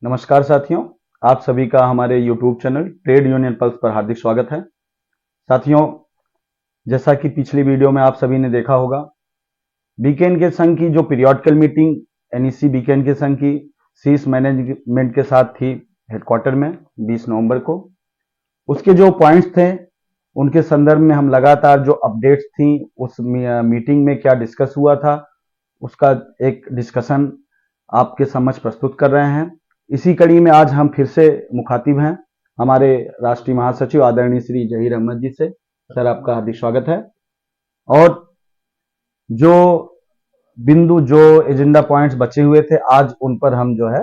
नमस्कार साथियों, आप सभी का हमारे YouTube channel trade union pulse पर हार्दिक स्वागत है। साथियों, जैसा कि पिछली वीडियो में आप सभी ने देखा होगा, बीकेएन के संघ की जो पीरियोडिकल मीटिंग एनईसी बीकेएन के संघ की शीर्ष मैनेजमेंट के साथ थी हेडक्वार्टर में 20 नवंबर को, उसके जो पॉइंट्स थे उनके संदर्भ में हम लगातार जो अपडेट्स थी उस मीटिंग में क्या डिस्कस हुआ था उसका एक डिस्कशन आपके समक्ष प्रस्तुत कर रहे हैं। इसी कड़ी में आज हम फिर से मुखातिब हैं हमारे राष्ट्रीय महासचिव आदरणीय श्री जहीर अहमद जी से। सर, आपका हार्दिक स्वागत है। और जो बिंदु जो एजेंडा पॉइंट्स बचे हुए थे आज उन पर हम जो है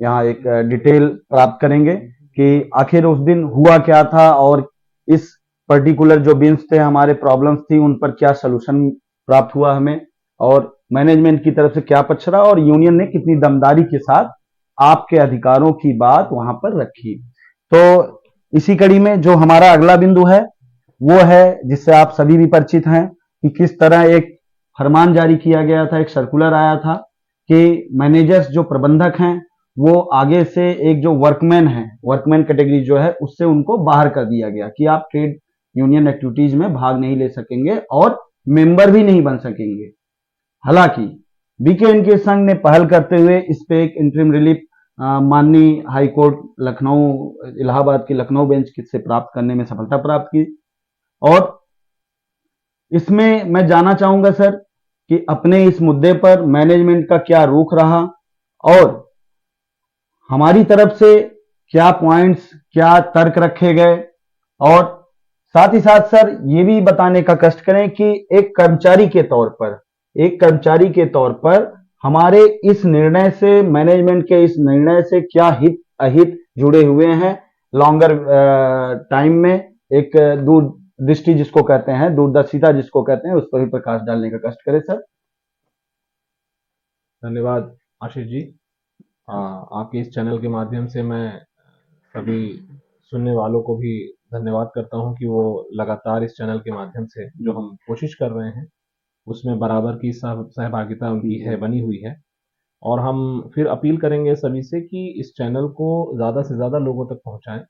यहाँ एक डिटेल प्राप्त करेंगे कि आखिर उस दिन हुआ क्या था और इस पर्टिकुलर जो बिन्स थे, हमारे प्रॉब्लम्स थी, उन पर क्या सोल्यूशन प्राप्त हुआ हमें, और मैनेजमेंट की तरफ से क्या पछड़ा और यूनियन ने कितनी दमदारी के साथ आपके अधिकारों की बात वहां पर रखी। तो इसी कड़ी में जो हमारा अगला बिंदु है वो है, जिससे आप सभी भी परिचित हैं, कि किस तरह एक फरमान जारी किया गया था, एक सर्कुलर आया था कि मैनेजर्स जो प्रबंधक हैं वो आगे से एक जो वर्कमैन कैटेगरी जो है उससे उनको बाहर कर दिया गया कि आप ट्रेड यूनियन एक्टिविटीज में भाग नहीं ले सकेंगे और मेंबर भी नहीं बन सकेंगे। हालांकि बीकेएन के संघ ने पहल करते हुए इस पे एक इंटरिम रिलीफ माननीय हाई कोर्ट लखनऊ, इलाहाबाद की लखनऊ बेंच से प्राप्त करने में सफलता प्राप्त की। और इसमें मैं जानना चाहूंगा सर कि अपने इस मुद्दे पर मैनेजमेंट का क्या रुख रहा और हमारी तरफ से क्या पॉइंट्स, क्या तर्क रखे गए, और साथ ही साथ सर ये भी बताने का कष्ट करें कि एक कर्मचारी के तौर पर हमारे इस निर्णय से, मैनेजमेंट के इस निर्णय से क्या हित अहित जुड़े हुए हैं लॉन्गर टाइम में, एक दूरदृष्टि जिसको कहते हैं, दूरदर्शिता जिसको कहते हैं, उस पर भी प्रकाश डालने का कष्ट करें सर। धन्यवाद आशीष जी। आपके इस चैनल के माध्यम से मैं सभी सुनने वालों को भी धन्यवाद करता हूं कि वो लगातार इस चैनल के माध्यम से जो हम कोशिश कर रहे हैं उसमें बराबर की सहभागिता उनकी है, बनी हुई है। और हम फिर अपील करेंगे सभी से कि इस चैनल को ज़्यादा से ज़्यादा लोगों तक पहुंचाएं।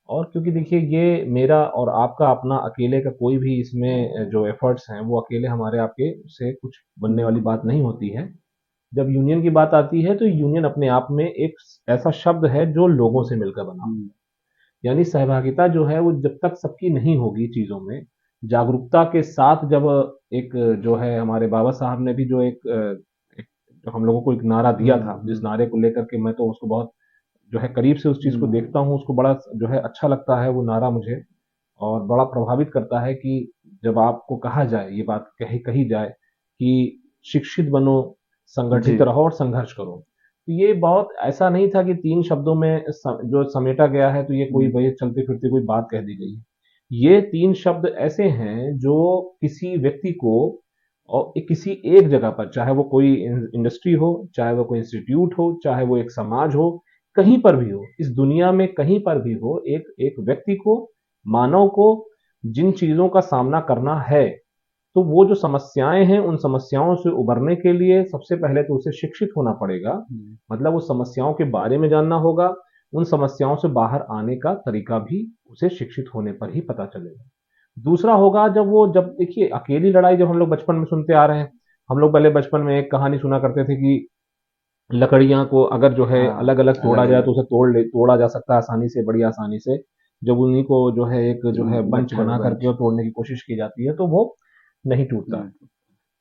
और क्योंकि देखिए, ये मेरा और आपका अपना अकेले का कोई भी इसमें जो एफर्ट्स हैं वो अकेले हमारे आपके से कुछ बनने वाली बात नहीं होती है। जब यूनियन की बात आती है तो यूनियन अपने आप में एक ऐसा शब्द है जो लोगों से मिलकर बना, यानी सहभागिता जो है वो जब तक सबकी नहीं होगी चीजों में, जागरूकता के साथ जब एक जो है हमारे बाबा साहब ने भी जो एक जो हम लोगों को एक नारा दिया था, जिस नारे को लेकर के मैं तो उसको बहुत जो है करीब से उस चीज को देखता हूँ, उसको बड़ा जो है अच्छा लगता है वो नारा मुझे, और बड़ा प्रभावित करता है कि जब आपको कहा जाए, ये बात कही जाए कि शिक्षित बनो, संगठित रहो और संघर्ष करो। तो ये बहुत ऐसा नहीं था कि 3 शब्दों में जो समेटा गया है, तो ये कोई भाई चलते फिरते कोई बात कह दी गई है। ये 3 शब्द ऐसे हैं जो किसी व्यक्ति को और किसी एक जगह पर, चाहे वो कोई इंडस्ट्री हो, चाहे वो कोई इंस्टीट्यूट हो, चाहे वो एक समाज हो, कहीं पर भी हो, इस दुनिया में कहीं पर भी हो, एक एक व्यक्ति को, मानव को जिन चीजों का सामना करना है, तो वो जो समस्याएं हैं उन समस्याओं से उबरने के लिए सबसे पहले तो उसे शिक्षित होना पड़ेगा। मतलब उस समस्याओं के बारे में जानना होगा, उन समस्याओं से बाहर आने का तरीका भी उसे शिक्षित होने पर ही पता चलेगा। दूसरा होगा, जब देखिए अकेली लड़ाई जब हम लोग बचपन में सुनते आ रहे हैं, हम लोग पहले बचपन में एक कहानी सुना करते थे कि लकड़ियां को अगर जो है अलग अलग तोड़ा जाए तो उसे तोड़ा जा सकता है आसानी से, बड़ी आसानी से। जब उन्हीं को जो है एक जो है बंच बना करके और तोड़ने की कोशिश की जाती है तो वो नहीं टूटता।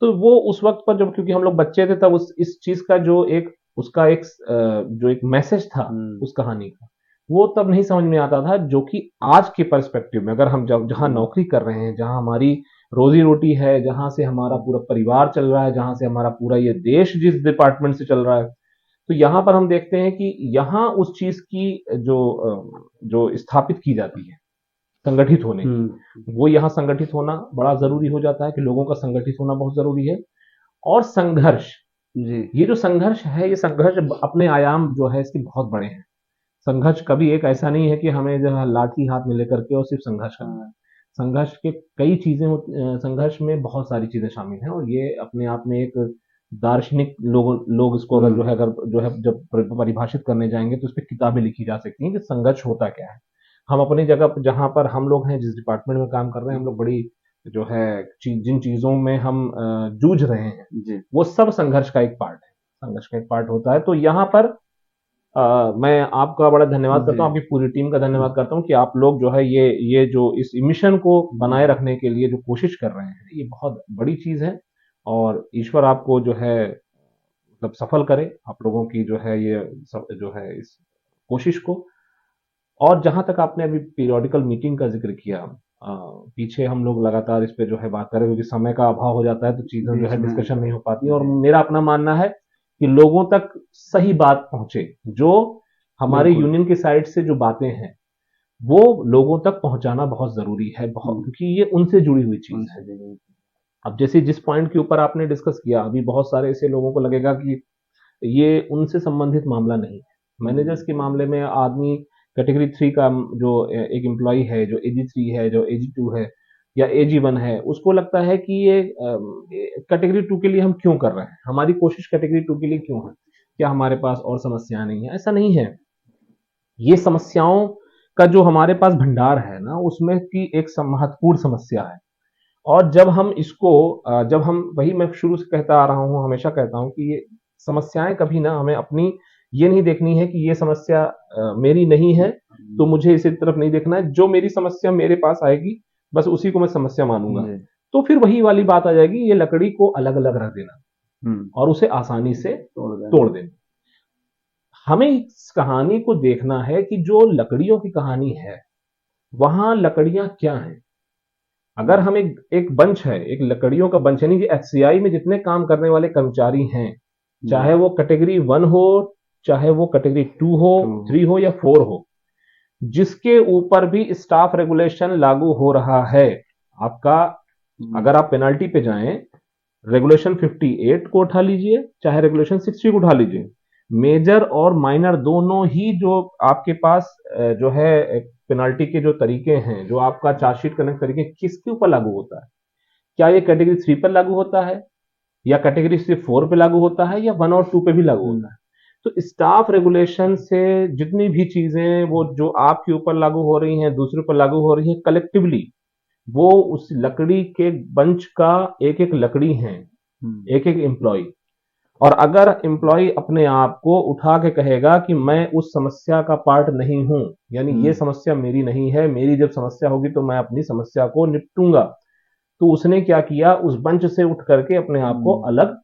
तो वो उस वक्त पर जब, क्योंकि हम लोग बच्चे थे तब उस इस चीज का जो एक उसका एक जो एक मैसेज था उस कहानी का, वो तब नहीं समझ में आता था। जो कि आज के पर्सपेक्टिव में, अगर हम जब जहाँ नौकरी कर रहे हैं, जहाँ हमारी रोजी रोटी है, जहाँ से हमारा पूरा परिवार चल रहा है, जहाँ से हमारा पूरा ये देश जिस डिपार्टमेंट से चल रहा है, तो यहाँ पर हम देखते हैं कि यहाँ उस चीज की जो स्थापित की जाती है, संगठित होने की, वो यहाँ संगठित होना बड़ा जरूरी हो जाता है कि लोगों का संगठित होना बहुत जरूरी है। और संघर्ष, जी, ये जो संघर्ष है, ये संघर्ष अपने आयाम जो है इसके बहुत बड़े हैं। संघर्ष कभी एक ऐसा नहीं है कि हमें जो है लाठी हाथ में लेकर के और सिर्फ संघर्ष करना है। संघर्ष के कई चीजें संघर्ष में बहुत सारी चीजें शामिल हैं, और ये अपने आप में एक दार्शनिक लोग इसको अगर जो है जब परिभाषित करने जाएंगे तो इस पे किताबें लिखी जा सकती हैं कि संघर्ष होता क्या है। हम अपनी जगह पर जहां पर हम लोग हैं, जिस डिपार्टमेंट में काम कर रहे हैं, हम लोग बड़ी जो है जिन चीजों में हम जूझ रहे हैं जी वो सब संघर्ष का एक पार्ट है, संघर्ष का एक पार्ट होता है। तो यहाँ पर मैं आपका बड़ा धन्यवाद करता हूँ, जी आपकी पूरी टीम का धन्यवाद करता हूँ कि आप लोग जो है ये जो इस मिशन को बनाए रखने के लिए जो कोशिश कर रहे हैं, ये बहुत बड़ी चीज है। और ईश्वर आपको जो है मतलब सफल करे आप लोगों की जो है ये जो है इस कोशिश को। और जहां तक आपने अभी पीरियोडिकल मीटिंग का जिक्र किया, पीछे हम लोग लगातार इस पे जो है बात करें, क्योंकि समय का अभाव हो जाता है तो चीजें जो है बीच में डिस्कशन नहीं हो पाती। और जी मेरा अपना मानना है कि लोगों तक सही बात पहुंचे, जो हमारे बिल्कुल यूनियन की साइड से जो बातें हैं वो लोगों तक पहुंचाना बहुत जरूरी है, बहुत, क्योंकि ये उनसे जुड़ी हुई चीज है। उनसे जुड़ी अब जैसे जिस पॉइंट के ऊपर आपने डिस्कस किया, अभी बहुत सारे ऐसे लोगों को लगेगा कि ये उनसे संबंधित मामला नहीं है। मैनेजर्स के मामले में आदमी कैटेगरी 3 का जो एक एम्प्लॉय है, जो AG3 है, जो AG2 है या AG1 है, उसको लगता है कि ये कैटेगरी 2 के लिए हम क्यों कर रहे हैं, हमारी कोशिश कैटेगरी 2 के लिए क्यों है, क्या हमारे पास और समस्याएं नहीं है? ऐसा नहीं है। ये समस्याओं का जो हमारे पास भंडार है ना, उसमें की एक महत्वपूर्ण समस्या है। और जब हम इसको जब हम वही मैं शुरू से कहता आ रहा हूँ, हमेशा कहता हूँ कि ये समस्याएं कभी ना हमें अपनी ये नहीं देखनी है कि ये समस्या मेरी नहीं है तो मुझे इसी तरफ नहीं देखना है, जो मेरी समस्या मेरे पास आएगी बस उसी को मैं समस्या मानूंगा। जी तो फिर वही वाली बात आ जाएगी, ये लकड़ी को अलग अलग रख देना और उसे आसानी से तोड़ देना। हमें इस कहानी को देखना है कि जो लकड़ियों की कहानी है वहां लकड़ियां क्या हैं। अगर हम एक बंच है, एक लकड़ियों का बंच, यानी कि HCI में जितने काम करने वाले कर्मचारी हैं, चाहे वो कैटेगरी 1 हो, चाहे वो कैटेगरी 2 हो, 3 हो या 4 हो, जिसके ऊपर भी स्टाफ रेगुलेशन लागू हो रहा है, आपका अगर आप पेनाल्टी पे जाएं, रेगुलेशन 58 को उठा लीजिए चाहे रेगुलेशन 60 को उठा लीजिए, मेजर और माइनर दोनों ही जो आपके पास जो है पेनाल्टी के जो तरीके हैं, जो आपका चार्जशीट करने के तरीके, किसके ऊपर लागू होता है? क्या ये कैटेगरी 3 पर लागू होता है या कैटेगरी सिर्फ 4 पे लागू होता है या 1 और 2 पे भी लागू होता है? तो स्टाफ रेगुलेशन से जितनी भी चीजें वो जो आपके ऊपर लागू हो रही हैं, दूसरे पर लागू हो रही हैं, कलेक्टिवली वो उस लकड़ी के बंच का एक एक लकड़ी है, एक एक एम्प्लॉय। और अगर एम्प्लॉय अपने आप को उठा के कहेगा कि मैं उस समस्या का पार्ट नहीं हूं, यानी ये समस्या मेरी नहीं है, मेरी जब समस्या होगी तो मैं अपनी समस्या को निपटूंगा, तो उसने क्या किया, उस बंच से उठ करके अपने आप को अलग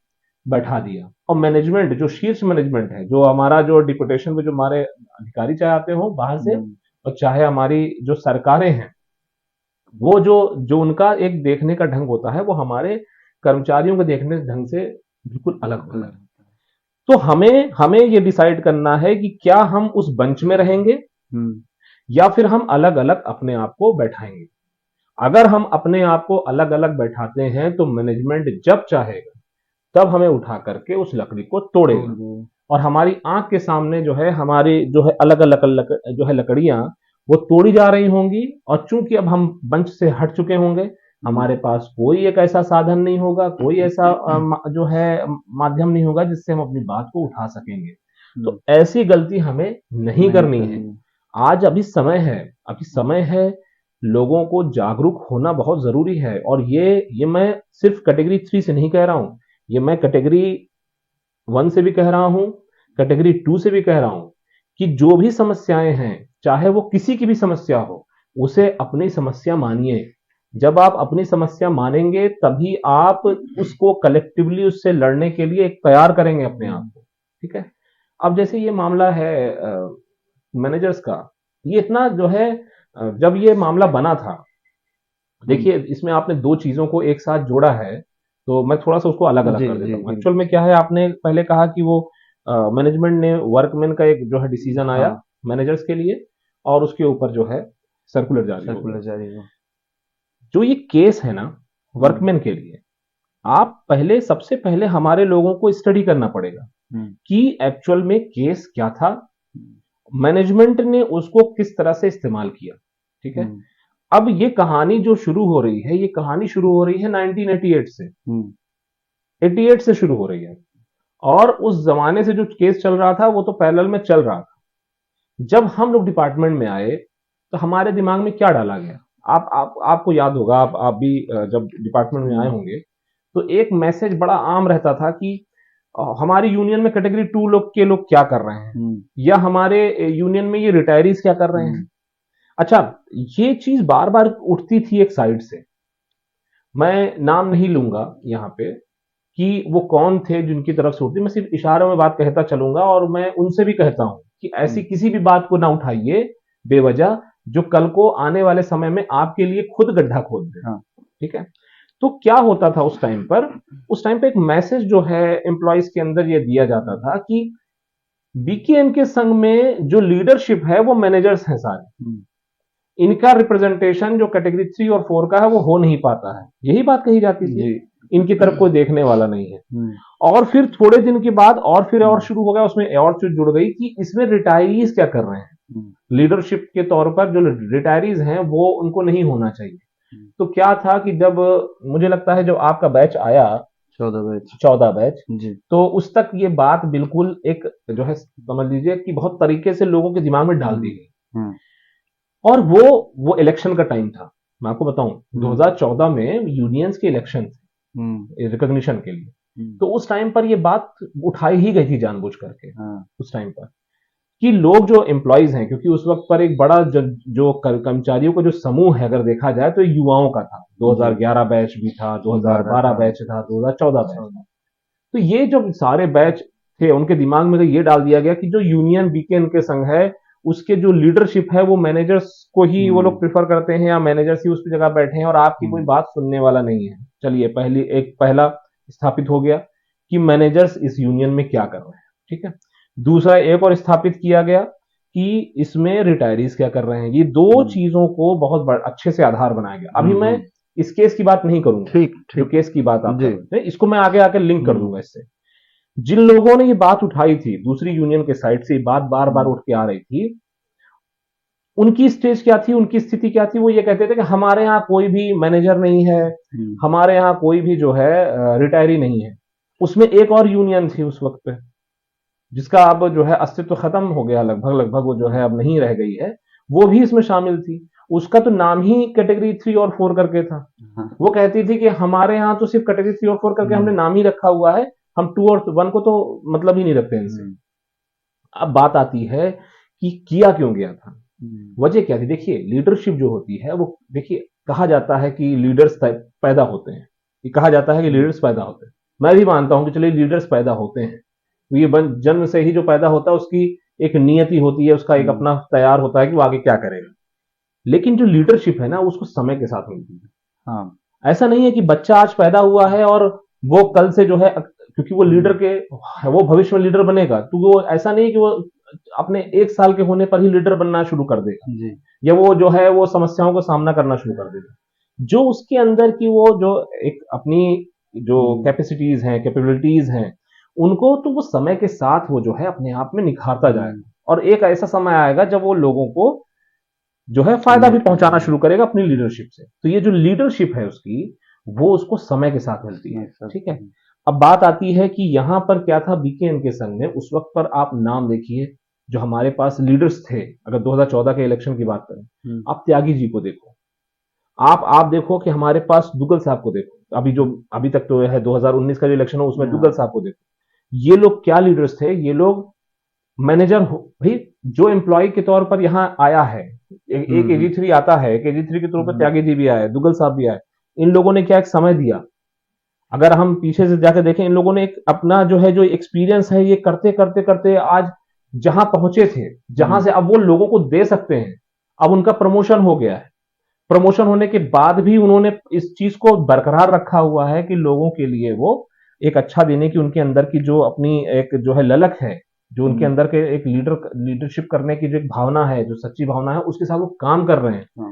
बैठा दिया। और मैनेजमेंट, जो शीर्ष मैनेजमेंट है, जो हमारा जो डिपुटेशन में जो हमारे अधिकारी चाहे आते हो बाहर से और चाहे हमारी जो सरकारें हैं, वो जो जो उनका एक देखने का ढंग होता है वो हमारे कर्मचारियों के देखने के ढंग से बिल्कुल अलग होता है। तो हमें हमें ये डिसाइड करना है कि क्या हम उस बंच में रहेंगे या फिर हम अलग अलग अपने आप को बैठाएंगे। अगर हम अपने आप को अलग अलग बैठाते हैं तो मैनेजमेंट जब चाहेगा तब हमें उठा करके उस लकड़ी को तोड़ेगा और हमारी आंख के सामने जो है हमारी जो है अलग अलग जो है लकड़ियां वो तोड़ी जा रही होंगी। और चूंकि अब हम बंच से हट चुके होंगे, हमारे पास कोई एक ऐसा साधन नहीं होगा, कोई ऐसा जो है माध्यम नहीं होगा जिससे हम अपनी बात को उठा सकेंगे। तो ऐसी गलती हमें नहीं करनी है। आज अभी समय है, लोगों को जागरूक होना बहुत जरूरी है। और ये मैं सिर्फ कैटेगरी 3 से नहीं कह रहा हूं, ये मैं कैटेगरी 1 से भी कह रहा हूं, कैटेगरी 2 से भी कह रहा हूं कि जो भी समस्याएं हैं, चाहे वो किसी की भी समस्या हो, उसे अपनी समस्या मानिए। जब आप अपनी समस्या मानेंगे तभी आप उसको कलेक्टिवली उससे लड़ने के लिए एक तैयार करेंगे अपने आप को। ठीक है। अब जैसे ये मामला है मैनेजर्स का, ये इतना जो है जब ये मामला बना था, देखिए इसमें आपने दो चीजों को एक साथ जोड़ा है, तो मैं थोड़ा सा उसको अलग अलग कर देता हूँ। एक्चुअल में क्या है, आपने पहले कहा कि वो मैनेजमेंट ने वर्कमैन का एक जो है डिसीजन आया मैनेजर्स के लिए और उसके ऊपर जो है सर्कुलर जारी हुआ। जो ये केस है ना वर्कमैन के लिए, आप पहले सबसे पहले हमारे लोगों को स्टडी करना पड़ेगा कि एक्चुअल में केस क्या था, मैनेजमेंट ने उसको किस तरह से इस्तेमाल किया। ठीक है। अब ये कहानी जो शुरू हो रही है, ये कहानी शुरू हो रही है 1988 से। 88 से शुरू हो रही है, और उस जमाने से जो केस चल रहा था वो तो पैरेलल में चल रहा था। जब हम लोग डिपार्टमेंट में आए तो हमारे दिमाग में क्या डाला गया, आपको याद होगा, आप भी जब डिपार्टमेंट में आए होंगे, तो एक मैसेज बड़ा आम रहता था कि हमारी यूनियन में कैटेगरी 2 लोग क्या कर रहे हैं, या हमारे यूनियन में ये रिटायरीज क्या कर रहे हैं। अच्छा, ये चीज बार बार उठती थी एक साइड से, मैं नाम नहीं लूंगा यहाँ पे कि वो कौन थे जिनकी तरफ से उठती, मैं सिर्फ इशारों में बात कहता चलूंगा, और मैं उनसे भी कहता हूं कि ऐसी किसी भी बात को ना उठाइए बेवजह, जो कल को आने वाले समय में आपके लिए खुद गड्ढा खोद दे। हाँ। ठीक है, तो क्या होता था उस टाइम पर, उस टाइम पे एक मैसेज जो है एम्प्लॉयज के अंदर ये दिया जाता था कि बीकेएम के संघ में जो लीडरशिप है वो मैनेजर्स हैं सारे, इनका रिप्रेजेंटेशन जो कैटेगरी 3 और 4 का है वो हो नहीं पाता है, यही बात कही जाती थी। इनकी तरफ कोई देखने वाला नहीं है। और फिर थोड़े दिन के बाद और फिर और शुरू हो गया, उसमें और चीज जुड़ गई कि इसमें रिटायरीज क्या कर रहे हैं, लीडरशिप के तौर पर जो रिटायरीज हैं वो उनको नहीं होना चाहिए। तो क्या था कि जब मुझे लगता है जब आपका बैच आया 14 बैच जी। तो उस तक ये बात बिल्कुल एक जो है समझ लीजिए कि बहुत तरीके से लोगों के दिमाग में डाल दी गई। और वो इलेक्शन का टाइम था, मैं आपको बताऊं 2014 में यूनियंस के इलेक्शन थे रिकॉग्निशन के लिए, तो उस टाइम पर ये बात उठाई ही गई थी जानबूझ करके। उस टाइम पर कि लोग जो एम्प्लॉयज हैं, क्योंकि उस वक्त पर एक बड़ा जो कर्मचारियों का जो समूह है अगर देखा जाए तो युवाओं का था, 2011 बैच भी था, 2012 बैच था, 2014 बैच था। तो ये जो सारे बैच थे उनके दिमाग में तो ये डाल दिया गया कि जो यूनियन बीकेएन के संघ है उसके जो लीडरशिप है वो मैनेजर्स को ही वो लोग प्रेफर करते हैं, या मैनेजर्स ही उस जगह बैठे हैं और आपकी कोई बात सुनने वाला नहीं है। चलिए पहला स्थापित हो गया कि मैनेजर्स इस यूनियन में क्या कर रहे हैं। ठीक है, दूसरा एक और स्थापित किया गया कि इसमें रिटायरीज क्या कर रहे हैं। ये दो चीजों को बहुत अच्छे से आधार बनाया गया। अभी मैं इस केस की बात नहीं करूंगा, ठीक जो केस की बात आप कर रहे थे, इसको मैं आगे आके लिंक कर दूंगा इससे। जिन लोगों ने ये बात उठाई थी दूसरी यूनियन के साइड से, बात बार बार उठ के आ रही थी, उनकी स्टेज क्या थी, उनकी स्थिति क्या थी, वो ये कहते थे कि हमारे यहाँ कोई भी मैनेजर नहीं है, हमारे यहाँ कोई भी जो है रिटायरी नहीं है। उसमें एक और यूनियन थी उस वक्त पे जिसका अब जो है अस्तित्व खत्म हो गया, लगभग वो जो है अब नहीं रह गई है, वो भी इसमें शामिल थी। उसका तो नाम ही कैटेगरी 3 और 4 करके था। वो कहती थी कि हमारे यहाँ तो सिर्फ कैटेगरी 3 और 4 करके हमने नाम ही रखा हुआ है, हम 2 और 1 को तो मतलब ही नहीं रखते इनसे। अब बात आती है कि किया क्यों गया था, वजह क्या थी। देखिए लीडरशिप जो होती है वो, देखिए कहा जाता है कि लीडर्स पैदा होते हैं, ये कहा जाता है कि लीडर्स पैदा होते हैं। मैं भी मानता हूं कि चलिए लीडर्स पैदा होते हैं, तो ये जन्म से ही जो पैदा होता है उसकी एक नियति होती है, उसका एक अपना तैयार होता है कि वो आगे क्या करेगा। लेकिन जो लीडरशिप है ना उसको समय के साथ मिलती है। हाँ, ऐसा नहीं है कि बच्चा आज पैदा हुआ है और वो कल से जो है, क्योंकि वो लीडर के वो भविष्य में लीडर बनेगा, तो वो ऐसा नहीं है कि वो अपने 1 साल के होने पर ही लीडर बनना शुरू कर देगा जी। या वो जो है वो समस्याओं का सामना करना शुरू कर देगा। जो उसके अंदर की वो जो एक अपनी जो कैपेसिटीज हैं, कैपेबिलिटीज हैं, उनको तो वो समय के साथ वो जो है अपने आप में निखारता जाएगा, और एक ऐसा समय आएगा जब वो लोगों को जो है फायदा भी पहुंचाना शुरू करेगा अपनी लीडरशिप से। तो ये जो लीडरशिप है उसकी, वो उसको समय के साथ मिलती है। ठीक है, अब बात आती है कि यहां पर क्या था बीकेएन के संघ में उस वक्त पर। आप नाम देखिए जो हमारे पास लीडर्स थे, अगर 2014 के इलेक्शन की बात करें, आप त्यागी जी को देखो, आप देखो कि हमारे पास दुग्गल साहब को देखो, अभी तक तो है 2019 का जो इलेक्शन हो उसमें दुग्गल साहब को देखो। ये लोग क्या लीडर्स थे, ये लोग मैनेजर हो भाई, जो एम्प्लॉय के तौर पर यहाँ आया है, एक AG3 आता है, एक AG3 के तौर पर त्यागी जी भी आए, दुग्गल साहब भी आए। इन लोगों ने क्या एक समय दिया, अगर हम पीछे से जाकर देखें, इन लोगों ने एक अपना जो है जो एक्सपीरियंस है ये करते करते करते आज जहां पहुंचे थे, जहां से अब वो लोगों को दे सकते हैं। अब उनका प्रमोशन हो गया है, प्रमोशन होने के बाद भी उन्होंने इस चीज को बरकरार रखा हुआ है कि लोगों के लिए वो एक अच्छा देने की उनके अंदर की जो अपनी एक जो है ललक है, जो उनके अंदर के एक लीडरशिप करने की जो एक भावना है, जो सच्ची भावना है, उसके साथ वो काम कर रहे हैं।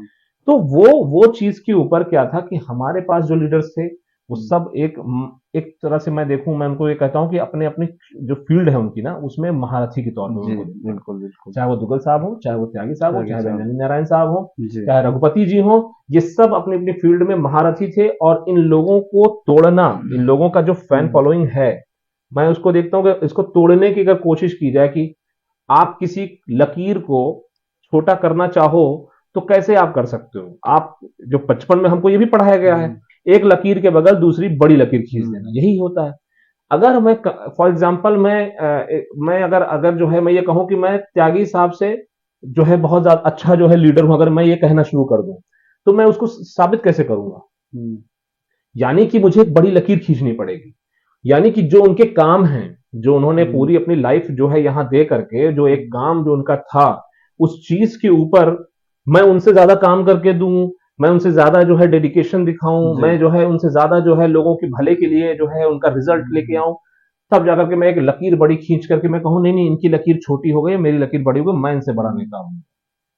तो वो चीज के ऊपर क्या था कि हमारे पास जो लीडर्स थे वो सब एक तरह से मैं देखूं, मैं उनको ये कहता हूं कि अपने अपनी जो फील्ड है उनकी ना, उसमें महारथी के तौर पर जी उनको देखता हूं। बिल्कुल बिल्कुल। चाहे वो दुग्गल साहब हो, चाहे वो त्यागी साहब हो, त्यागी चाहे साहब। बेंजामिन नारायण साहब हो, जी चाहे रघुपति जी हो, ये सब अपनी अपनी फील्ड में महारथी थे। और इन लोगों को तोड़ना, इन लोगों का जो फैन फॉलोइंग है, मैं उसको देखता हूं कि इसको तोड़ने की अगर कोशिश की जाए कि आप किसी लकीर को छोटा करना चाहो तो कैसे आप कर सकते हो। आप जो बचपन में हमको ये भी पढ़ाया गया है, एक लकीर के बगल दूसरी बड़ी लकीर खींच देना, यही होता है। अगर मैं फॉर एग्जांपल मैं अगर अगर जो है मैं ये कहूं कि मैं त्यागी साहब से जो है बहुत ज्यादा अच्छा जो है लीडर हूं, अगर मैं ये कहना शुरू कर दूं, तो मैं उसको साबित कैसे करूंगा। यानी कि मुझे एक बड़ी लकीर खींचनी पड़ेगी। यानी कि जो उनके काम हैं, जो उन्होंने पूरी अपनी लाइफ जो है यहां दे करके जो एक काम जो उनका था, उस चीज के ऊपर मैं उनसे ज्यादा काम करके दूं, मैं उनसे ज्यादा जो है डेडिकेशन दिखाऊं, मैं जो है उनसे ज्यादा जो है लोगों के भले के लिए जो है उनका रिजल्ट लेके आऊं, तब जाकर के मैं एक लकीर बड़ी खींच करके मैं कहूं नहीं नहीं इनकी लकीर छोटी हो गई, मेरी लकीर बड़ी हो गई, मैं इनसे बड़ा नेता हूं।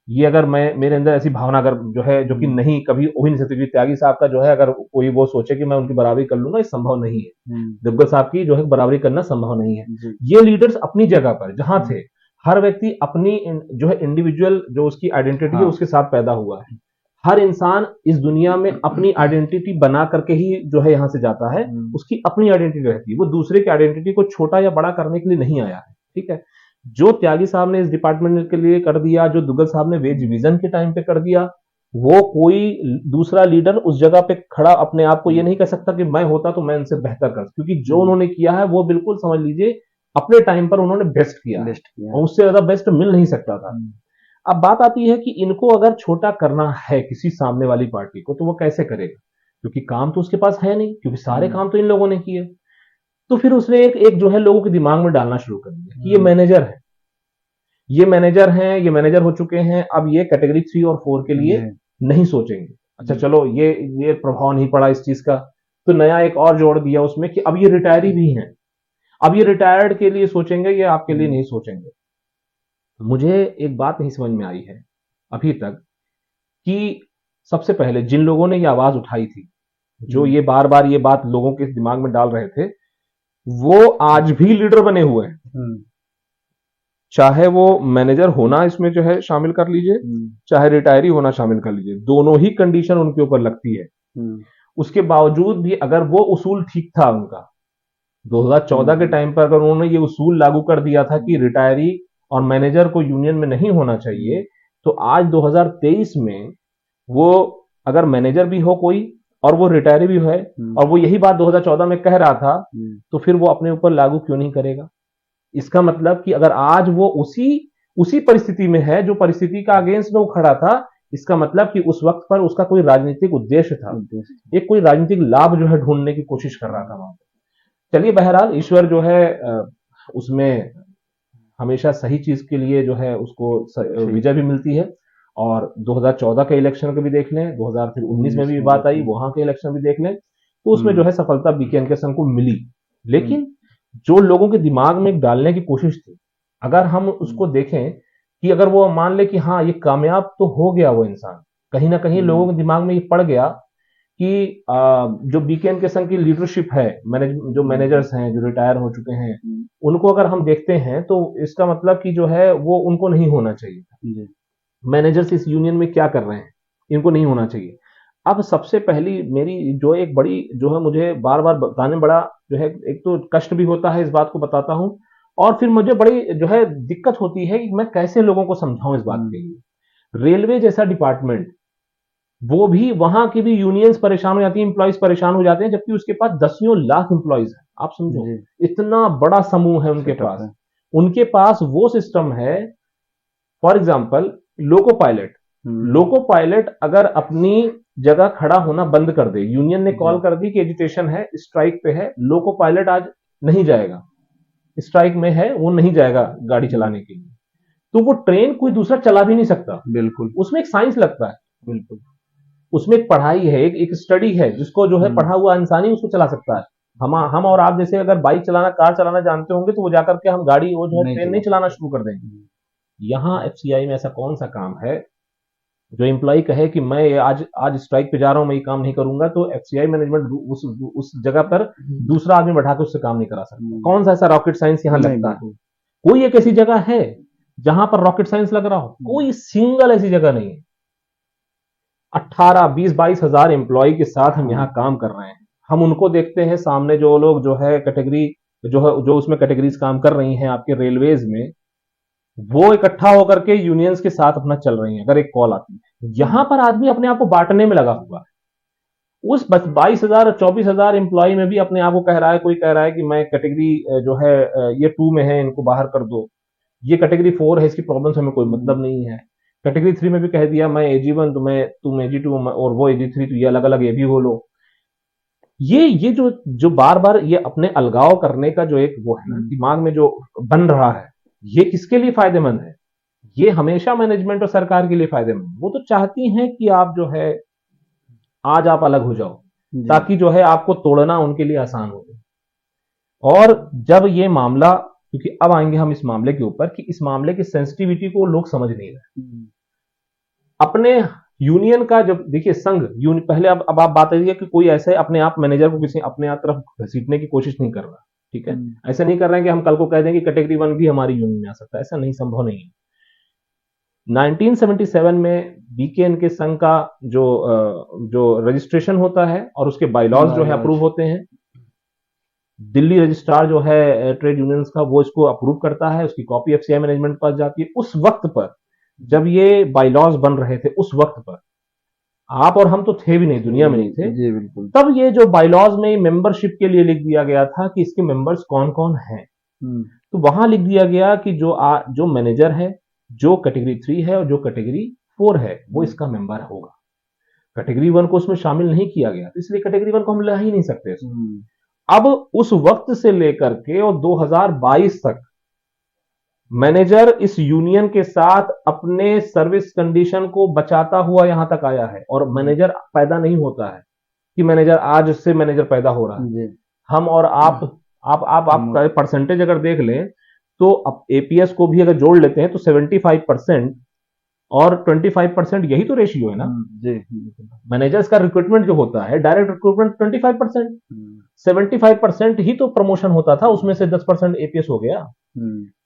ये अगर मैं मेरे अंदर ऐसी भावना अगर जो है, जो कि नहीं कभी हो ही नहीं सकती, क्योंकि त्यागी साहब का जो है अगर कोई वो सोचे कि मैं उनकी बराबरी कर लूंगा, ये संभव नहीं है। दुग्गल साहब की जो है बराबरी करना संभव नहीं है। ये लीडर्स अपनी जगह पर जहां थे, हर व्यक्ति अपनी जो है इंडिविजुअल जो उसकी आइडेंटिटी है उसके साथ पैदा हुआ है। हर इंसान इस दुनिया में अपनी आइडेंटिटी बना करके ही जो है यहां से जाता है, उसकी अपनी आइडेंटिटी रहती है, वो दूसरे की आइडेंटिटी को छोटा या बड़ा करने के लिए नहीं आया है। ठीक है, जो त्यागी साहब ने इस डिपार्टमेंट के लिए कर दिया, जो दुग्गल साहब ने वेज विजन के टाइम पे कर दिया, वो कोई दूसरा लीडर उस जगह पे खड़ा अपने आप को ये नहीं कह सकता कि मैं होता तो मैं इनसे बेहतर कर, क्योंकि जो उन्होंने किया है वो बिल्कुल समझ लीजिए अपने टाइम पर उन्होंने बेस्ट किया, और उससे ज्यादा बेस्ट मिल नहीं सकता था। अब बात आती है कि इनको अगर छोटा करना है किसी सामने वाली पार्टी को, तो वो कैसे करेगा, क्योंकि काम तो उसके पास है नहीं, क्योंकि सारे काम तो इन लोगों ने किए। तो फिर उसने एक एक जो है लोगों के दिमाग में डालना शुरू कर दिया कि ये मैनेजर है, ये मैनेजर हैं, ये मैनेजर हो चुके हैं, अब ये कैटेगरी 3 और 4 के लिए नहीं सोचेंगे। अच्छा चलो, ये प्रभाव नहीं पड़ा इस चीज का, तो नया एक और जोड़ दिया उसमें कि अब ये रिटायरी भी हैं, अब ये रिटायर्ड के लिए सोचेंगे, ये आपके लिए नहीं सोचेंगे। मुझे एक बात नहीं समझ में आई है अभी तक कि सबसे पहले जिन लोगों ने ये आवाज उठाई थी, जो ये बार बार ये बात लोगों के दिमाग में डाल रहे थे, वो आज भी लीडर बने हुए हैं। चाहे वो मैनेजर होना इसमें जो है शामिल कर लीजिए, चाहे रिटायरी होना शामिल कर लीजिए, दोनों ही कंडीशन उनके ऊपर लगती है। उसके बावजूद भी अगर वो उसूल ठीक था उनका, 2014 के टाइम पर अगर उन्होंने ये उसूल लागू कर दिया था कि रिटायरी और मैनेजर को यूनियन में नहीं होना चाहिए, तो आज 2023 में वो अगर मैनेजर भी हो कोई और वो रिटायरी भी है, और वो यही बात 2014 में कह रहा था, तो फिर वो अपने ऊपर लागू क्यों नहीं करेगा। इसका मतलब कि अगर आज वो उसी परिस्थिति में है जो परिस्थिति का अगेंस्ट में वो खड़ा था, इसका मतलब कि उस वक्त पर उसका कोई राजनीतिक उद्देश्य था, एक कोई राजनीतिक लाभ जो है ढूंढने की कोशिश कर रहा था वहां पर। चलिए, बहरहाल ईश्वर जो है उसमें हमेशा सही चीज के लिए जो है उसको विजय भी मिलती है। और 2014 के इलेक्शन को भी देख लें, 2019 में भी बात आई, वहां के इलेक्शन भी देख लें, तो उसमें जो है सफलता बीके के संघ को मिली। लेकिन जो लोगों के दिमाग में डालने की कोशिश थी, अगर हम उसको देखें कि अगर वो मान ले कि हाँ ये कामयाब तो हो गया, वो इंसान कहीं ना कहीं लोगों के दिमाग में ये पड़ गया कि जो बीकेएम के संघ की लीडरशिप है, जो मैनेजर्स हैं जो रिटायर हो चुके हैं, उनको अगर हम देखते हैं तो इसका मतलब कि जो है वो उनको नहीं होना चाहिए। मैनेजर्स इस यूनियन में क्या कर रहे हैं, इनको नहीं होना चाहिए। अब सबसे पहली मेरी जो एक बड़ी जो है मुझे बार बार बताने बड़ा जो है एक तो कष्ट भी होता है, इस बात को बताता हूं, और फिर मुझे बड़ी जो है दिक्कत होती है कि मैं कैसे लोगों को समझाऊं इस बात के लिए। रेलवे जैसा डिपार्टमेंट, वो भी वहां की भी यूनियंस परेशान हो जाती है, इंप्लॉइज परेशान हो जाते हैं, जबकि उसके पास दसियों लाख इंप्लॉइज है। आप समझो, इतना बड़ा समूह है उनके पास। उनके पास वो सिस्टम है, फॉर एग्जाम्पल लोको पायलट अगर अपनी जगह खड़ा होना बंद कर दे, यूनियन ने कॉल कर दी कि एजिटेशन है, स्ट्राइक पे है, लोको पायलट आज नहीं जाएगा, स्ट्राइक में है, वो नहीं जाएगा गाड़ी चलाने के लिए, तो वो ट्रेन कोई दूसरा चला भी नहीं सकता। बिल्कुल, उसमें एक साइंस लगता है, बिल्कुल उसमें एक पढ़ाई है, एक स्टडी है, जिसको जो है पढ़ा हुआ इंसान ही उसको चला सकता है। हम और आप जैसे अगर बाइक चलाना, कार चलाना जानते होंगे, तो वो जाकर के हम गाड़ी वो जो है ट्रेन नहीं चलाना शुरू कर देंगे। यहां एफसीआई में ऐसा कौन सा काम है जो एम्प्लॉय कहे कि मैं आज आज स्ट्राइक पे जा रहा हूं, मैं ये काम नहीं करूंगा, तो एफसीआई मैनेजमेंट उस जगह पर दूसरा आदमी बैठा के उससे काम नहीं करा सकता। कौन सा ऐसा रॉकेट साइंस यहाँ लगता है? कोई एक ऐसी जगह है जहां पर रॉकेट साइंस लग रहा हो? कोई सिंगल ऐसी जगह नहीं है। 18, 20, 22 हजार एम्प्लॉय के साथ हम यहाँ काम कर रहे हैं। हम उनको देखते हैं, सामने जो लोग जो है कैटेगरी जो है जो उसमें कैटेगरीज काम कर रही हैं आपके रेलवेज में, वो इकट्ठा होकर के यूनियंस के साथ अपना चल रही हैं। अगर एक कॉल आती है, यहां पर आदमी अपने आप को बांटने में लगा हुआ है। उस 22,000 और 24,000 एम्प्लॉय में भी अपने आप को कह रहा है, कोई कह रहा है कि मैं कैटेगरी जो है ये 2 में है, इनको बाहर कर दो। ये कैटेगरी 4 है, इसकी प्रॉब्लम से हमें कोई मतलब नहीं है। कैटेगरी 3 में भी कह दिया मैं AG1 तो मैं तुम AG2 और वो AG3, तो ये अलग अलग ये भी हो लो। ये जो जो बार बार ये अपने अलगाव करने का जो एक वो है ना दिमाग में जो बन रहा है, ये किसके लिए फायदेमंद है? ये हमेशा मैनेजमेंट और सरकार के लिए फायदेमंद है। वो तो चाहती हैं कि आप जो है आज आप अलग हो जाओ, ताकि जो है आपको तोड़ना उनके लिए आसान हो जाए। और जब ये मामला, क्योंकि अब आएंगे हम इस मामले के ऊपर कि इस मामले की सेंसिटिविटी को लोग समझ नहीं रहे। अपने यूनियन का जब देखिए संघ पहले अब आप बात करिए कि कोई ऐसे अपने आप मैनेजर को किसी अपने आप तरफ घसीटने की कोशिश नहीं कर रहा, ठीक है? ऐसा नहीं कर रहे हैं कि हम कल को कह दें कि कैटेगरी 1 भी हमारी यूनियन में आ सकता है। ऐसा नहीं, संभव नहीं है। 1977 में बीकेएन के संघ का जो रजिस्ट्रेशन होता है और उसके बायलॉज जो है अप्रूव होते हैं, दिल्ली रजिस्ट्रार जो है ट्रेड यूनियंस का, वो इसको अप्रूव करता है, उसकी कॉपी एफसीआई मैनेजमेंट के पास जाती है। उस वक्त पर जब ये बायलॉज बन रहे थे, उस वक्त पर आप और हम तो थे भी नहीं, दुनिया में नहीं थे जी, बिल्कुल। तब ये जो बायलॉज में मेंबरशिप के लिए लिख दिया गया था कि इसके मेंबर्स कौन कौन हैं। तो वहां लिख दिया गया कि जो मैनेजर है, जो कैटेगरी 3 है और जो कैटेगरी 4 है, वो इसका मेंबर होगा। कैटेगरी 1 को उसमें शामिल नहीं किया गया, इसलिए कैटेगरी 1 को हम ला ही नहीं सकते। अब उस वक्त से लेकर के और 2022 तक मैनेजर इस यूनियन के साथ अपने सर्विस कंडीशन को बचाता हुआ यहां तक आया है। और मैनेजर पैदा नहीं होता है कि मैनेजर आज से मैनेजर पैदा हो रहा है। हम और आप परसेंटेज अगर देख लें तो अब एपीएस को भी अगर जोड़ लेते हैं तो 75% और 25% यही तो रेशियो है ना जी। मैनेजर्स का रिक्रूटमेंट जो होता है, डायरेक्ट रिक्रूटमेंट 25%, 75% ही तो प्रमोशन होता था, उसमें से 10% एपीएस हो गया।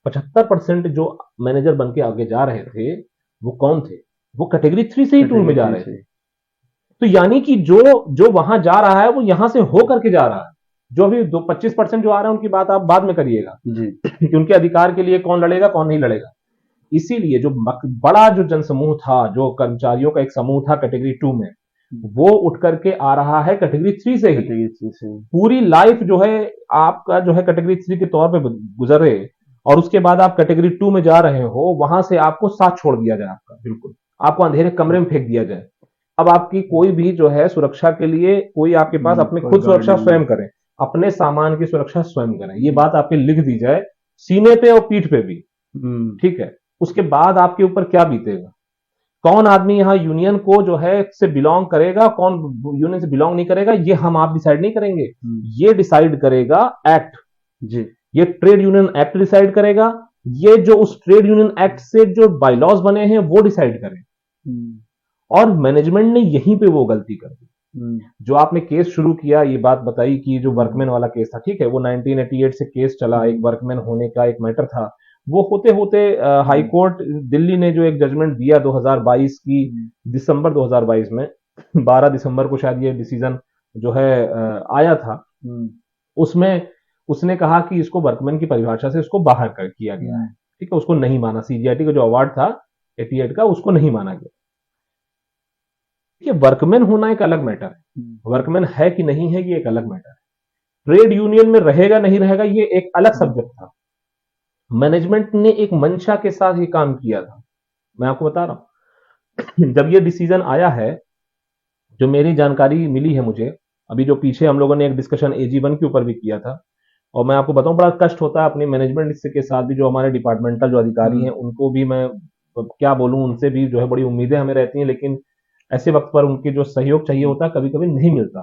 75% जो मैनेजर बन के आगे जा रहे थे वो कौन थे? वो कैटेगरी 3 से ही 2 में जा रहे थे। तो यानी कि जो वहां जा रहा है वो यहां से होकर के जा रहा है। जो अभी 25% जो आ रहा है उनकी बात आप बाद में करिएगा कि उनके अधिकार के लिए कौन लड़ेगा कौन नहीं लड़ेगा। इसीलिए जो बड़ा जो जनसमूह था, जो कर्मचारियों का एक समूह था कैटेगरी 2 में, वो उठ करके आ रहा है कैटेगरी 3 से ही। पूरी लाइफ जो है आपका जो है कैटेगरी 3 के तौर पे गुजरे और उसके बाद आप कैटेगरी 2 में जा रहे हो, वहां से आपको साथ छोड़ दिया जाए, आपका बिल्कुल आपको अंधेरे कमरे में फेंक दिया जाए। अब आपकी कोई भी जो है सुरक्षा के लिए कोई आपके पास अपनी खुद सुरक्षा स्वयं करें, अपने सामान की सुरक्षा स्वयं करें, ये बात आपके लिख दी जाए सीने पे और पीठ पे भी, ठीक है? उसके बाद आपके ऊपर क्या बीतेगा? कौन आदमी यहाँ यूनियन को जो है से बिलोंग करेगा, कौन यूनियन से बिलोंग नहीं करेगा, ये हम आप डिसाइड नहीं करेंगे। ये डिसाइड करेगा एक्ट जी, ये ट्रेड यूनियन एक्ट डिसाइड करेगा। ये जो उस ट्रेड यूनियन एक्ट से जो बायलॉज बने हैं वो डिसाइड करें। और मैनेजमेंट ने यहीं पे वो गलती कर दी। जो आपने केस शुरू किया, ये बात बताई कि जो वर्कमैन वाला केस था, ठीक है, वो 1988 से केस चला, एक वर्कमैन होने का एक मैटर था। वो होते होते हाई कोर्ट दिल्ली ने जो एक जजमेंट दिया 2022 की दिसंबर 2022 में 12 दिसंबर को शायद ये डिसीजन जो है आया था, उसमें उसने कहा कि इसको वर्कमैन की परिभाषा से इसको बाहर कर किया गया है, ठीक है? उसको नहीं माना, सीजीआईटी का जो अवार्ड था 88 का, उसको नहीं माना गया। वर्कमैन होना एक अलग मैटर है, वर्कमैन है कि नहीं है ये एक अलग मैटर है। ट्रेड यूनियन में रहेगा नहीं रहेगा ये एक अलग सब्जेक्ट था। मैनेजमेंट ने एक मंशा के साथ ये काम किया था। मैं आपको बता रहा हूं जब ये डिसीजन आया है, जो मेरी जानकारी मिली है मुझे, अभी जो पीछे हम लोगों ने एक डिस्कशन AG1 के ऊपर भी किया था, और मैं आपको बताऊं बड़ा कष्ट होता है अपनी मैनेजमेंट के साथ भी, जो हमारे डिपार्टमेंटल जो अधिकारी हैं उनको भी मैं क्या बोलूं, उनसे भी जो है बड़ी उम्मीदें हमें रहती हैं, लेकिन ऐसे वक्त पर उनके जो सहयोग चाहिए होता है कभी कभी नहीं मिलता।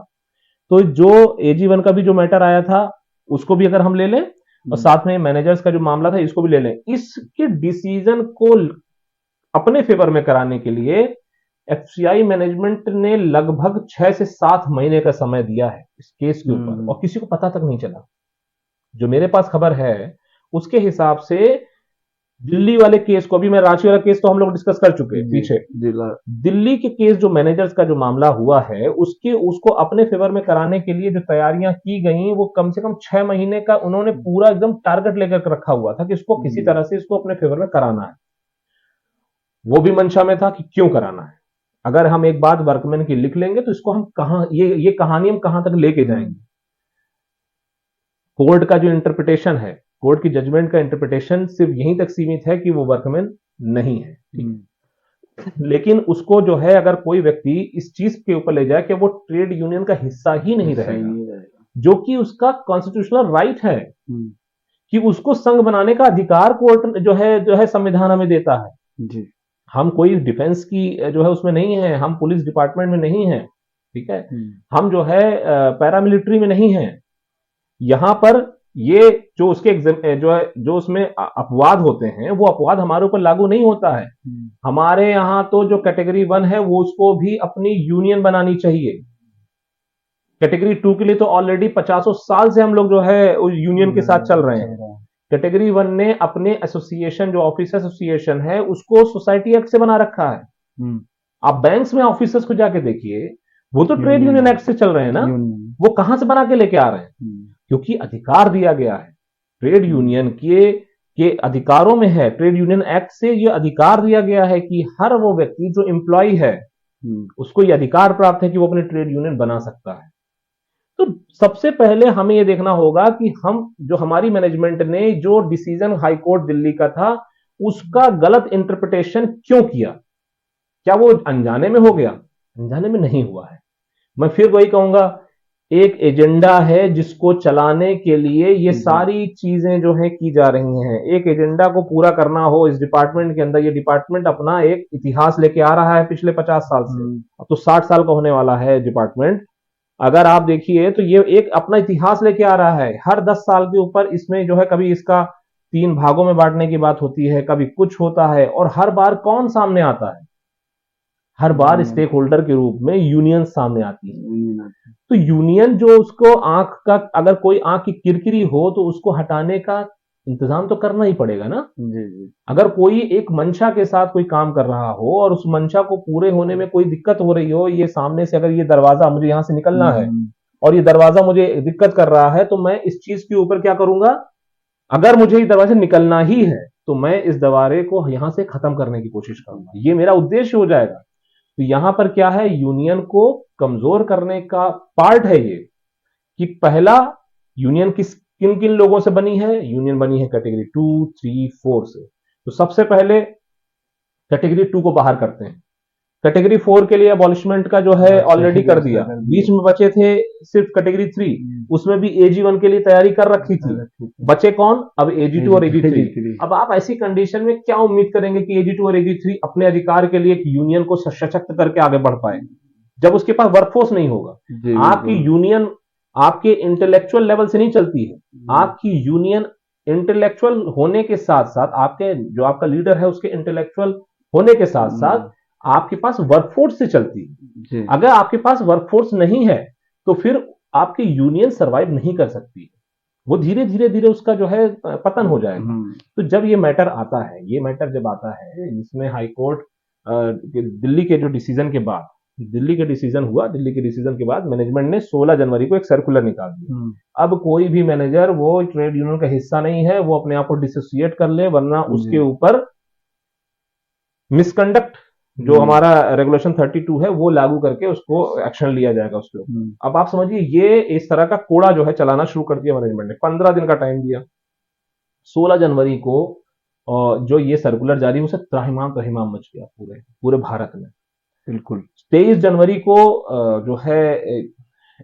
तो जो AG1 का भी जो मैटर आया था उसको भी अगर हम ले लें और साथ में मैनेजर्स का जो मामला था इसको भी ले लें, इसके डिसीजन को अपने फेवर में कराने के लिए एफसीआई मैनेजमेंट ने लगभग 6 से 7 महीने का समय दिया है इस केस के ऊपर, और किसी को पता तक नहीं चला। जो मेरे पास खबर है उसके हिसाब से दिल्ली वाले केस को, अभी मैं रांची वाला केस तो हम लोग डिस्कस कर चुके हैं पीछे, दिल्ली के केस जो मैनेजर्स का जो मामला हुआ है उसको अपने फेवर में कराने के लिए जो तैयारियां की गई, वो कम से कम 6 महीने का उन्होंने पूरा एकदम टारगेट लेकर रखा हुआ था कि इसको किसी तरह से इसको अपने फेवर में कराना है। वो भी मंशा में था कि क्यों कराना है। अगर हम एक बात वर्कमैन की लिख लेंगे तो इसको हम कहां, ये कहानी हम कहां तक लेके जाएंगे। कोर्ट का जो इंटरप्रिटेशन है, कोर्ट की जजमेंट का इंटरप्रिटेशन सिर्फ यहीं तक सीमित है कि वो वर्कमैन नहीं है, लेकिन उसको जो है अगर कोई व्यक्ति इस चीज के ऊपर ले जाए कि वो ट्रेड यूनियन का हिस्सा ही नहीं रहेगा, जो कि उसका कॉन्स्टिट्यूशनल राइट है कि उसको संघ बनाने का अधिकार कोर्ट जो है संविधान हमें देता है जी। हम कोई डिफेंस की जो है उसमें नहीं है, हम पुलिस डिपार्टमेंट में नहीं है, ठीक है, हम जो है पैरामिलिट्री में नहीं है। यहां पर ये जो उसके जो उसमें अपवाद होते हैं वो अपवाद हमारे ऊपर लागू नहीं होता है। हमारे यहां तो जो कैटेगरी 1 है वो उसको भी अपनी यूनियन बनानी चाहिए। कैटेगरी 2 के लिए तो ऑलरेडी 50 साल से हम लोग जो है यूनियन के साथ चल रहे हैं। कैटेगरी 1 ने अपने एसोसिएशन, जो ऑफिस एसोसिएशन है, उसको सोसाइटी एक्ट से बना रखा है। आप बैंक्स में ऑफिसर्स को जाके देखिए, वो तो ट्रेड यूनियन एक्ट से चल रहे हैं ना, वो कहां से बना के लेके आ रहे हैं? क्योंकि अधिकार दिया गया है ट्रेड यूनियन के अधिकारों में है। ट्रेड यूनियन एक्ट से ये अधिकार दिया गया है कि हर वो व्यक्ति जो एम्प्लॉय है उसको ये अधिकार प्राप्त है कि वो अपने ट्रेड यूनियन बना सकता है। तो सबसे पहले हमें यह देखना होगा कि हम जो हमारी मैनेजमेंट ने जो डिसीजन हाई कोर्ट दिल्ली का था उसका गलत इंटरप्रिटेशन क्यों किया। क्या वो अनजाने में हो गया? अनजाने में नहीं हुआ है। मैं फिर वही कहूंगा, एक एजेंडा है जिसको चलाने के लिए ये सारी चीजें जो है की जा रही हैं। एक एजेंडा को पूरा करना हो इस डिपार्टमेंट के अंदर, ये डिपार्टमेंट अपना एक इतिहास लेके आ रहा है पिछले 50 साल से, अब तो 60 साल का होने वाला है डिपार्टमेंट। अगर आप देखिए तो ये एक अपना इतिहास लेके आ रहा है। हर 10 साल के ऊपर इसमें जो है कभी इसका 3 भागों में बांटने की बात होती है, कभी कुछ होता है, और हर बार कौन सामने आता है? हर बार स्टेक होल्डर के रूप में यूनियन सामने आती है। तो यूनियन जो उसको आंख का, अगर कोई आंख की किरकिरी हो तो उसको हटाने का इंतजाम तो करना ही पड़ेगा ना। जी। अगर कोई एक मंशा के साथ कोई काम कर रहा हो और उस मंशा को पूरे होने में कोई दिक्कत हो रही हो, ये सामने से अगर ये दरवाजा, मुझे यहां से निकलना है और ये दरवाजा मुझे दिक्कत कर रहा है, तो मैं इस चीज के ऊपर क्या करूंगा? अगर मुझे ये दरवाजा निकलना ही है तो मैं इस दरवाजे को यहां से खत्म करने की कोशिश करूंगा, ये मेरा उद्देश्य हो जाएगा। तो यहां पर क्या है, यूनियन को कमजोर करने का पार्ट है ये, कि पहला, यूनियन किन किन लोगों से बनी है? यूनियन बनी है कैटेगरी 2, 3, 4 से। तो सबसे पहले कैटेगरी 2 को बाहर करते हैं। कैटेगरी 4 के लिए अबॉलिशमेंट का जो है ऑलरेडी कर दिया। बीच में बचे थे सिर्फ कैटेगरी 3, उसमें भी AG1 के लिए तैयारी कर रखी थी। बचे कौन? अब AG2 और AG3। अब आप ऐसी कंडीशन में क्या उम्मीद करेंगे कि AG2 और AG3 अपने अधिकार के लिए एक यूनियन को सशक्त करके आगे बढ़ पाए, जब उसके पास वर्कफोर्स नहीं होगा? आपकी यूनियन आपके इंटेलेक्चुअल लेवल से नहीं चलती है। आपकी यूनियन इंटेलेक्चुअल होने के साथ साथ, आपके जो आपका लीडर है उसके इंटेलेक्चुअल होने के साथ साथ आपके पास वर्कफोर्स से चलती है। अगर आपके पास वर्कफोर्स नहीं है तो फिर आपकी यूनियन सरवाइव नहीं कर सकती, वो धीरे धीरे उसका जो है पतन हो जाएगा। तो जब ये मैटर आता है, ये मैटर जब आता है इसमें हाई कोर्ट दिल्ली के जो डिसीजन के बाद, दिल्ली के डिसीजन हुआ, दिल्ली के डिसीजन के बाद मैनेजमेंट ने 16 जनवरी को एक सर्कुलर निकाल दिया। अब कोई भी मैनेजर वो ट्रेड यूनियन का हिस्सा नहीं है, वो अपने आप को डिसोसिएट कर ले, वरना उसके ऊपर मिसकंडक्ट जो हमारा रेगुलेशन 32 है वो लागू करके उसको एक्शन लिया जाएगा उसके ऊपर। अब आप समझिए, ये इस तरह का कोड़ा जो है चलाना शुरू कर दिया मैनेजमेंट ने। 15 दिन का टाइम दिया। 16 जनवरी को जो ये सर्कुलर जारी हुआ, उसे त्राहिमाम मच गया पूरे भारत में। बिल्कुल 23 जनवरी को जो है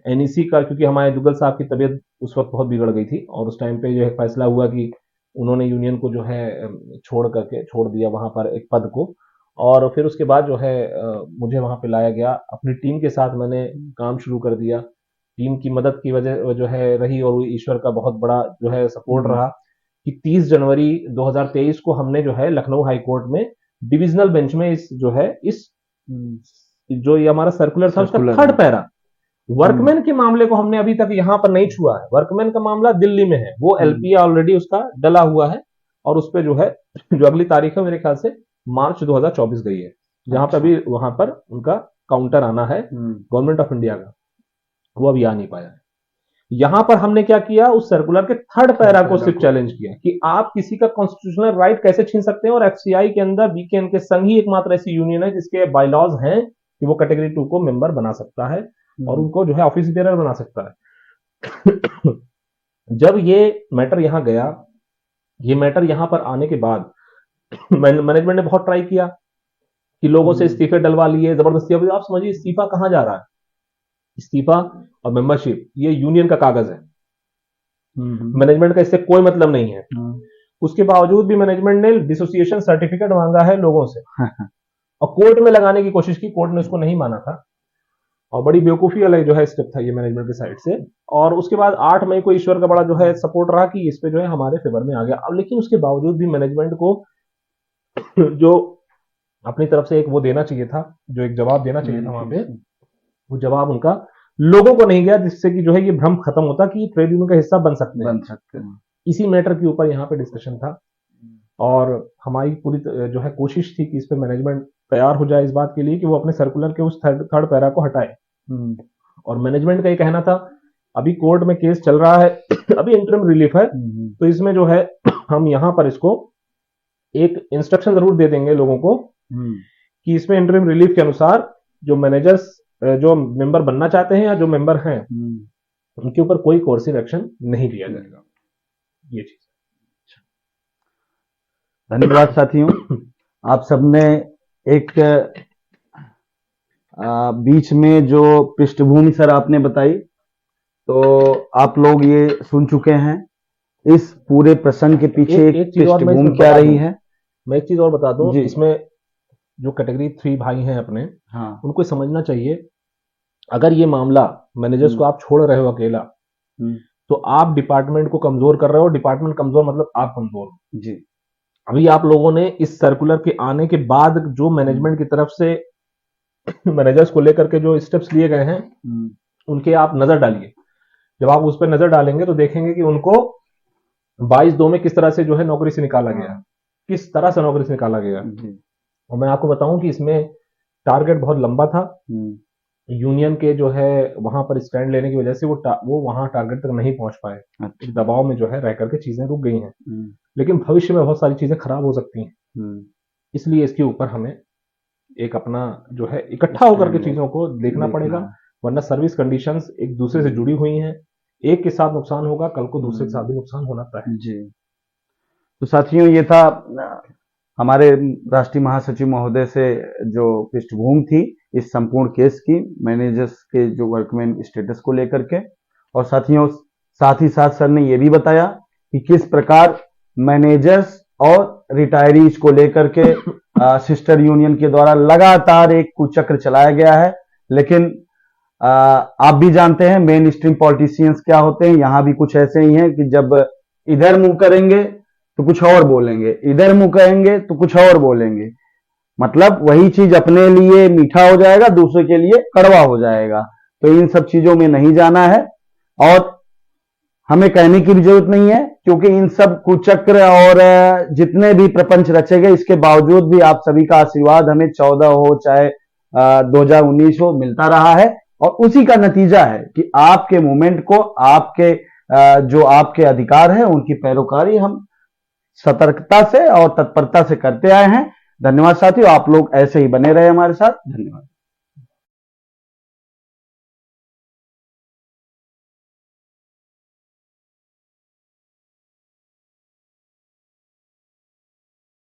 NEC का, क्योंकि हमारे जुगल साहब की तबीयत उस वक्त बहुत बिगड़ गई थी और उस टाइम पे जो है फैसला हुआ कि उन्होंने यूनियन को जो है छोड़ दिया वहां पर एक पद को। और फिर उसके बाद जो है मुझे वहां पे लाया गया, अपनी टीम के साथ मैंने काम शुरू कर दिया। टीम की मदद की वजह जो है रही, और ईश्वर का बहुत बड़ा जो है सपोर्ट रहा कि 30 जनवरी 2023 को हमने जो है लखनऊ हाई कोर्ट में डिविजनल बेंच में इस जो ये हमारा सर्कुलर था उसका सर्कुलर थर्ड है। पैरा, वर्कमैन के मामले को हमने अभी तक यहाँ पर नहीं छुआ है। वर्कमैन का मामला दिल्ली में है, वो एलपीए ऑलरेडी उसका डला हुआ है और उस पे जो है जो अगली तारीख है मेरे ख्याल से मार्च 2024 गई है, जहां पर अभी वहां पर उनका काउंटर आना है गवर्नमेंट ऑफ इंडिया का, वो अभी आ नहीं पाया है। यहां पर हमने क्या किया, उस सर्कुलर के थर्ड पैरा को सिर्फ चैलेंज किया कि आप किसी का कॉन्स्टिट्यूशनल राइट कैसे छीन सकते हैं, और एफसीआई के अंदर बीकेएन के संघ ही एकमात्र ऐसी यूनियन है जिसके बायलॉज हैं कि वो कैटेगरी 2 को मेंबर बना सकता है और उनको जो है ऑफिस बेरर बना सकता है। जब ये मैटर यहां गया, ये मैटर यहां पर आने के बाद मैनेजमेंट ने बहुत ट्राई किया कि लोगों से इस्तीफे डलवा लिए जबरदस्ती। अभी आप समझिए इस्तीफा कहां जा रहा है, इस्तीफा और मेंबरशिप ये यूनियन का कागज है, मैनेजमेंट का इससे कोई मतलब नहीं है। उसके बावजूद भी मैनेजमेंट ने डिसोसिएशन सर्टिफिकेट मांगा है लोगों से और कोर्ट में लगाने की कोशिश की, कोर्ट ने उसको नहीं माना था और बड़ी बेवकूफी वाला जो है स्टेप था ये मैनेजमेंट की साइड से। और उसके बाद 8 मई को ईश्वर का बड़ा जो है सपोर्ट रहा कि इस पे जो है हमारे फेवर में आ गया। अब लेकिन उसके बावजूद भी मैनेजमेंट को जो अपनी तरफ से एक वो देना चाहिए था, जो एक जवाब देना चाहिए था वहां पे, वो जवाब उनका लोगों को नहीं गया, जिससे कि जो है ये भ्रम खत्म होता कि ट्रेड यूनियन का हिस्सा बन सकते हैं। इसी मैटर के ऊपर यहाँ पे डिस्कशन था और हमारी पूरी जो है कोशिश थी कि इस पे मैनेजमेंट तैयार हो जाए इस बात के लिए कि वो अपने सर्कुलर के उस थर्ड पैरा को हटाए। और मैनेजमेंट का ये कहना था अभी कोर्ट में केस चल रहा है, अभी इंटरिम रिलीफ है, तो इसमें जो है हम यहाँ पर इसको एक इंस्ट्रक्शन जरूर दे देंगे लोगों को कि इसमें इंटरिम रिलीफ के अनुसार जो मैनेजर्स जो मेंबर बनना चाहते हैं या जो मेंबर हैं उनके ऊपर कोई कोर्सिव एक्शन नहीं लिया जाएगा। ये चीज। धन्यवाद साथियों, आप सबने एक बीच में जो पृष्ठभूमि सर आपने बताई, तो आप लोग ये सुन चुके हैं इस पूरे प्रसंग के पीछे एक पृष्ठभूमि क्या रही है। मैं एक चीज और बता दूं, इसमें जो कैटेगरी 3 भाई हैं अपने, उनको समझना चाहिए अगर ये मामला मैनेजर्स को आप छोड़ रहे हो अकेला तो आप डिपार्टमेंट को कमजोर कर रहे हो। डिपार्टमेंट कमजोर मतलब आप कमजोर हो जी। अभी आप लोगों ने इस सर्कुलर के आने के बाद जो मैनेजमेंट की तरफ से मैनेजर्स को लेकर के जो स्टेप्स लिए गए हैं उनके आप नजर डालिए। जब आप उस पर नजर डालेंगे तो देखेंगे कि उनको 22/2 में किस तरह से जो है नौकरी से निकाला गया, किस तरह से नौकरी से निकाला गया। और मैं आपको बताऊं कि इसमें टारगेट बहुत लंबा था, यूनियन के जो है वहां पर स्टैंड लेने की वजह से वो वहां टारगेट तक नहीं पहुंच पाए। दबाव में जो है रह करके चीजें रुक गई हैं, लेकिन भविष्य में बहुत सारी चीजें खराब हो सकती हैं, इसलिए इसके ऊपर हमें एक अपना जो है इकट्ठा होकर के चीजों को देखना पड़ेगा, वरना सर्विस कंडीशंस एक दूसरे से जुड़ी हुई हैं। एक के साथ नुकसान होगा, कल को दूसरे के साथ भी नुकसान होना तय है जी। तो साथियों, ये था हमारे राष्ट्रीय महासचिव महोदय से जो पृष्ठभूमि थी इस संपूर्ण केस की, मैनेजर्स के जो वर्कमैन स्टेटस को लेकर के। और साथियों, साथ ही साथ सर ने यह भी बताया कि किस प्रकार मैनेजर्स और रिटायरीज को लेकर के सिस्टर यूनियन के द्वारा लगातार एक कुचक्र चलाया गया है। लेकिन आप भी जानते हैं मेन स्ट्रीम पॉलिटिशियंस क्या होते हैं, यहां भी कुछ ऐसे ही हैं कि जब इधर मुंह करेंगे तो कुछ और बोलेंगे, इधर मुंह करेंगे तो कुछ और बोलेंगे। मतलब वही चीज अपने लिए मीठा हो जाएगा, दूसरे के लिए कड़वा हो जाएगा। तो इन सब चीजों में नहीं जाना है और हमें कहने की भी जरूरत नहीं है, क्योंकि इन सब कुचक्र और जितने भी प्रपंच रचे गए, इसके बावजूद भी आप सभी का आशीर्वाद हमें 14 हो चाहे 2019 हो मिलता रहा है। और उसी का नतीजा है कि आपके मूवमेंट को, आपके जो आपके अधिकार है उनकी पैरोकारी हम सतर्कता से और तत्परता से करते आए हैं। धन्यवाद साथियों, आप लोग ऐसे ही बने रहे हमारे साथ। धन्यवाद।